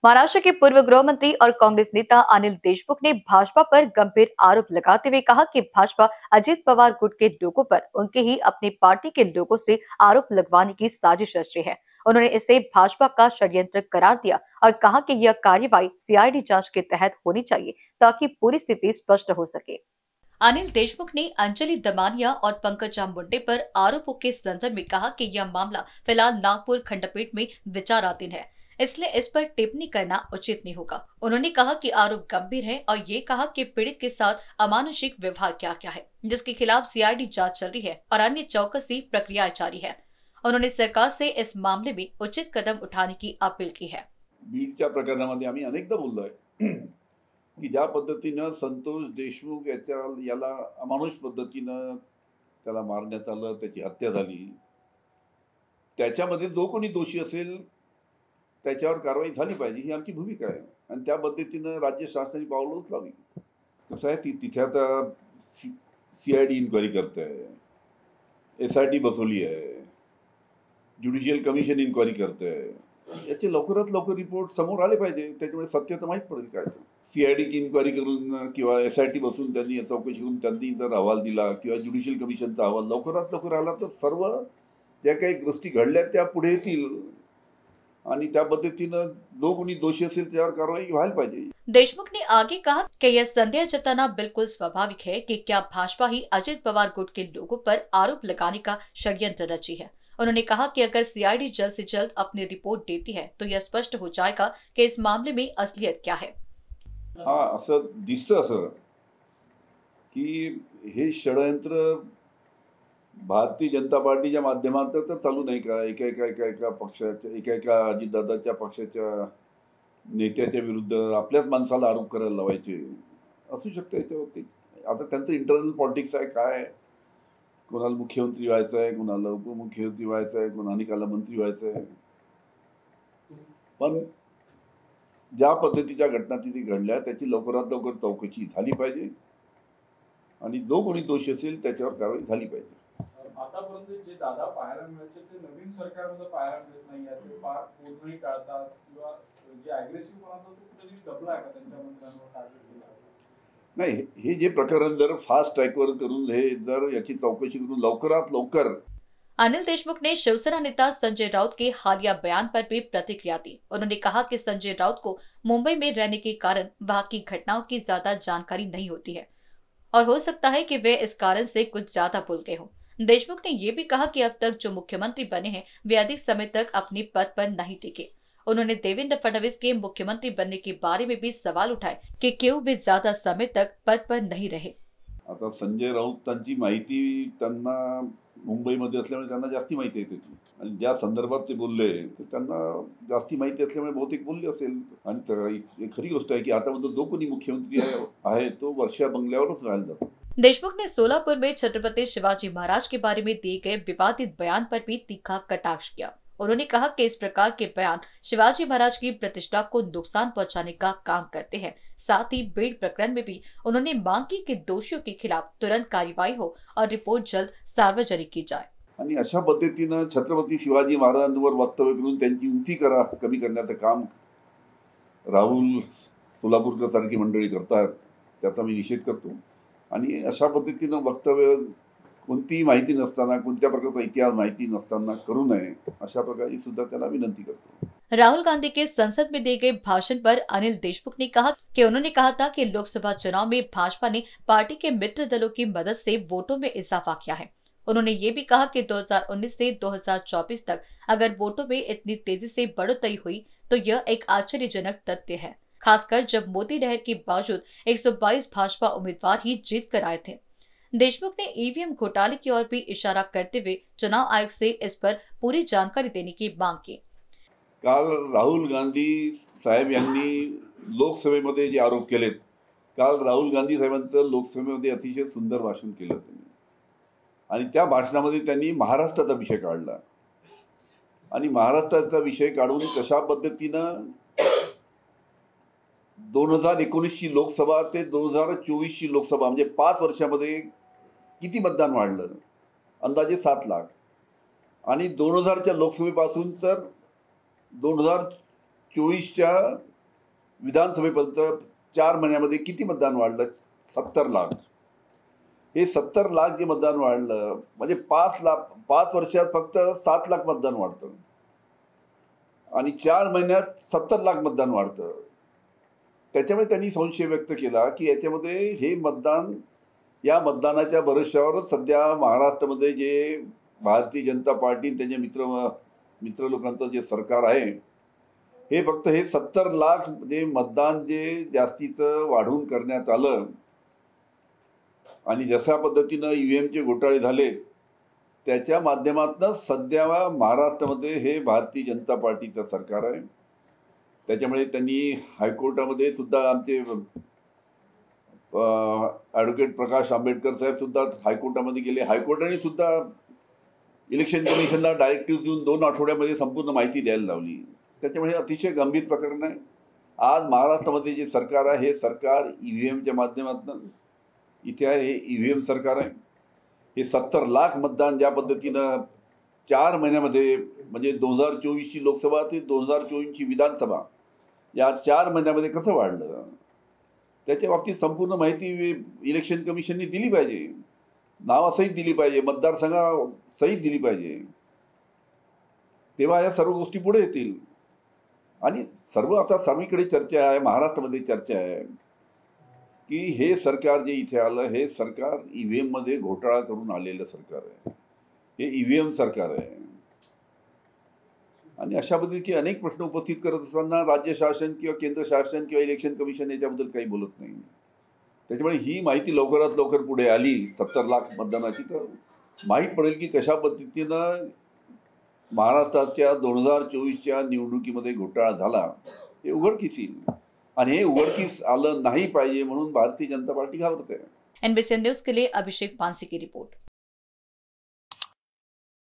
महाराष्ट्र के पूर्व गृह मंत्री और कांग्रेस नेता अनिल देशमुख ने भाजपा पर गंभीर आरोप लगाते हुए कहा कि भाजपा अजित पवार गुट के लोगों पर उनके ही अपनी पार्टी के लोगों से आरोप लगवाने की साजिश रच रही है। उन्होंने इसे भाजपा का षड्यंत्र करार दिया और कहा कि यह कार्यवाही सीआईडी जांच के तहत होनी चाहिए ताकि पूरी स्थिति स्पष्ट हो सके। अनिल देशमुख ने अंजलि दमानिया और पंकजा मुंडे पर आरोपों के संदर्भ में कहा कि यह मामला फिलहाल नागपुर खंडपीठ में विचाराधीन है, इसलिए इस पर टिप्पणी करना उचित नहीं होगा। उन्होंने कहा कि आरोप गंभीर है और ये कहा कि पीड़ित के साथ अमानुषिक व्यवहार क्या है, जिसके खिलाफ सीआईडी जांच चल रही है और अन्य चौकसी प्रक्रिया जारी है। उन्होंने सरकार से इस मामले में उचित कदम उठाने की अपील की है। बीडच्या प्रकरणामध्ये आम्ही अनेकदा बोललोय की ज्या पद्धतीनं संतोष देशमुख याला अमानुष पद्धतीनं त्याला मारण्यात आलं, त्याची हत्या झाली, त्याच्यामध्ये जो कोणी दोषी असेल त्याच्यावर कारवाई झाली पाहिजे ही आमची भूमिका आहे आणि त्या पद्धतीनं राज्य शासनाने पावलं उचलावी। कसं आहे तिथे आता सीआयडी इन्क्वायरी करते आहे, एसआयटी बसवली आहे, ज्युडिशियल कमिशन इन्क्वायरी करते आहे। याचे लवकरात लवकर रिपोर्ट समोर आले पाहिजे, त्याच्यामुळे सत्यता माहीत पडेल काय। सीआयडी की इन्क्वायरी करून किंवा एसआयटी बसून त्यांनी चौकशी करून त्यांनी जर अहवाल दिला किंवा ज्युडिशियल कमिशनचा अहवाल लवकरात लवकर आला तर सर्व ज्या काही गोष्टी घडल्या त्या पुढे येतील आणि त्या पद्धतीनं जो कोणी दोषी असेल त्यावर कारवाई व्हायला पाहिजे। देशमुख ने आगे कहा कि यह संदेह जताना बिल्कुल स्वाभाविक है कि क्या भाजपा ही अजित पवार गुट के लोगों पर आरोप लगाने का षड्यंत्र रची है। उन्होंने कहा कि अगर सीआईडी जल्द से जल्द अपनी रिपोर्ट देती है तो यह स्पष्ट हो जाएगा कि इस मामले में असलियत क्या है। हाँ, असं दिसतं असं की हे षडयंत्र भारतीय जनता पार्टीच्या माध्यमातून तर चालू नाही का, एका पक्षाच्या एका अजितदादाच्या पक्षाच्या नेत्याच्या विरुद्ध आपल्याच माणसाला आरोप करायला लावायचे, असू शकतं याच्यावरती। आता त्यांचं इंटरनल पॉलिटिक्स आहे, काय कोणाला मुख्यमंत्री व्हायचं आहे, कोणाला उपमुख्यमंत्री व्हायचं आहे, कोणाला मंत्री व्हायचं आहे। पण ज्या पद्धतीच्या घटना तिथे घडल्या त्याची लवकरात लवकर चौकशी झाली पाहिजे आणि जो कोणी दोषी असेल त्याच्यावर कारवाई झाली पाहिजे। आतापर्यंत जे दादा पाहायला मिळायचे ते नवीन सरकारमध्ये पाहायला मिळत नाही, याचे फार पूर्णही टाळतात किंवा जे अग्रेसिव्ह होता तो कुठेतरी दबला आहे का त्यांच्या मंत्र्यांवर टार्गेट केला? नाही, हे जे प्रकरण जर फास्ट ट्रॅकवर करून हे जर याची चौकशी करून लवकरात लवकर। अनिल देशमुख ने शिवसेना नेता संजय राउत के हालिया बयान पर भी प्रतिक्रिया दी। उन्होंने कहा कि संजय राउत को मुंबई में रहने के कारण वहां की घटनाओं की ज्यादा जानकारी नहीं होती है और हो सकता है कि वे इस कारण से कुछ ज्यादा भूल गए हों। देशमुख ने यह भी कहा कि अब तक जो मुख्यमंत्री बने हैं वे अधिक समय तक अपने पद पर नहीं टिके। उन्होंने देवेंद्र फडणवीस के मुख्यमंत्री बनने के बारे में भी सवाल उठाए कि क्यों वे ज्यादा समय तक पद पर नहीं रहे। आता संजय राऊतांची माहिती त्यांना मुंबईमध्ये असल्यामुळे त्यांना जास्ती माहिती आहे त्याची आणि ज्या संदर्भात ते बोलले तर त्यांना जास्ती माहिती असल्यामुळे बहुतेक बोलले असेल। आणि खरी गोष्ट आहे की आतापर्यंत जो कोणी मुख्यमंत्री आहे तो वर्षा बंगल्यावरच राहिला जातो। देशमुख ने सोलापुर में छत्रपति शिवाजी महाराज के बारे में दिए गए विवादित बयान पर भी तीखा कटाक्ष किया। उन्होंने कहा कि इस प्रकार के बयान शिवाजी महाराज की प्रतिष्ठा को नुकसान पहुंचाने का काम करते हैं। साथ ही बीड़ प्रकरण में भी उन्होंने मांग की कि दोषियों के खिलाफ तुरंत कार्रवाई हो और रिपोर्ट जल्द सार्वजनिक की जाए। आणि अशा पद्धतीनं छत्रपती शिवाजी महाराजांवर वक्तव्य करून त्यांची उंची कमी करण्याचं काम राहुल सोलापूरकर सारखी मंडळी करतात, त्याचा मी निषेध करतो। आणि अशा पद्धतीनं वक्तव्य कोणतीही माहिती नसताना, कोणत्या प्रकारचा इतिहास माहिती नसताना करू नये, अशा प्रकारे सुद्धा त्याला विनंती करतो। राहुल गांधी के संसद में दिए गए भाषण पर अनिल देशमुख ने कहा कि उन्होंने कहा था कि लोकसभा चुनाव में भाजपा ने पार्टी के मित्र दलों की मदद से वोटों में इजाफा किया है। उन्होंने ये भी कहा कि 2019 से 2024 तक अगर वोटों में इतनी तेजी से बढ़ोतरी हुई तो यह एक आश्चर्यजनक तथ्य है, खासकर जब मोदी लहर के बावजूद 122 भाजपा उम्मीदवार ही जीत कर आए थे। देशमुख ने ईवीएम घोटाले की ओर भी इशारा करते हुए चुनाव आयोग से इस पर पूरी जानकारी देने की मांग की। काल राहुल गांधी साहेब यांनी लोकसभेमध्ये जे आरोप केलेत, काल राहुल गांधी साहेबांचं लोकसभेमध्ये अतिशय सुंदर भाषण केलं त्यांनी आणि त्या भाषणामध्ये त्यांनी महाराष्ट्राचा विषय काढला आणि महाराष्ट्राचा विषय काढून कशा पद्धतीनं 2019 ची लोकसभा ते 2024 ची लोकसभा म्हणजे 5 वर्षामध्ये किती मतदान वाढलं, अंदाजे 7 लाख आणि 2000 च्या लोकसभेपासून तर 2024 च्या विधानसभेपर्यंत 4 महिन्यामध्ये किती मतदान वाढलं? 70 लाख. हे 70 लाख जे मतदान वाढलं म्हणजे 5 वर्षात फक्त 7 लाख मतदान वाढतं आणि 4 महिन्यात 70 लाख मतदान वाढतं. त्याच्यामुळे त्यांनी संशय व्यक्त केला की याच्यामध्ये हे मतदान, या मतदानाच्या भरोश्यावरच सध्या महाराष्ट्रामध्ये जे भारतीय जनता पार्टी त्यांच्या मित्र लोकांचं जे सरकार आहे, हे फक्त हे 70 लाख म्हणजे मतदान जे जास्तीचं वाढवून करण्यात आलं आणि जशा पद्धतीनं ईव्हीएमचे घोटाळे झाले त्याच्या माध्यमातून सध्या महाराष्ट्रामध्ये हे भारतीय जनता पार्टीचं सरकार आहे. त्याच्यामुळे त्यांनी हायकोर्टामध्ये सुद्धा आमचे ॲडव्होकेट प्रकाश आंबेडकर साहेब सुद्धा हायकोर्टामध्ये गेले. हायकोर्टाने सुद्धा इलेक्शन कमिशनला डायरेक्टिव्ह देऊन 2 आठवड्यामध्ये संपूर्ण माहिती द्यायला लावली. त्याच्यामुळे अतिशय गंभीर प्रकरण आहे. आज महाराष्ट्रामध्ये जे सरकार आहे हे सरकार ईव्हीएमच्या माध्यमातून इथे आहे. हे ईव्हीएम सरकार आहे. हे 70 लाख मतदान ज्या पद्धतीनं 4 महिन्यामध्ये म्हणजे 2024ची लोकसभा ते 2024ची विधानसभा या 4 महिन्यामध्ये कसं वाढलं, त्याच्या बाबतीत संपूर्ण माहिती इलेक्शन कमिशनने दिली पाहिजे. नावासहित दिली पाहिजे, मतदारसंघासहित दिली पाहिजे. तेव्हा या सर्व गोष्टी पुढे येतील. आणि आता सर्वीकडे चर्चा आहे, महाराष्ट्रामध्ये चर्चा आहे की हे सरकार जे इथे आलं हे सरकार ईव्हीएम मध्ये घोटाळा करून आलेलं सरकार आहे. हे ईव्हीएम सरकार आहे आणि अशा पद्धतीचे अनेक प्रश्न उपस्थित करत असताना राज्य शासन किंवा केंद्र शासन किंवा इलेक्शन कमिशन याच्याबद्दल काही बोलत नाही. त्याच्यामुळे ही माहिती लवकरात लवकर पुढे आली 70 लाख मतदानाची तर माहीत पडेल की कशा पद्धतीनं महाराष्ट्राच्या 2024च्या निवडणुकीमध्ये घोटाळा झाला हे उघडकीस येईल. आणि हे उघडकीस आलं नाही पाहिजे म्हणून भारतीय जनता पार्टी घाबरते. एनबीसी न्यूज के लिए अभिषेक पानसी की रिपोर्ट.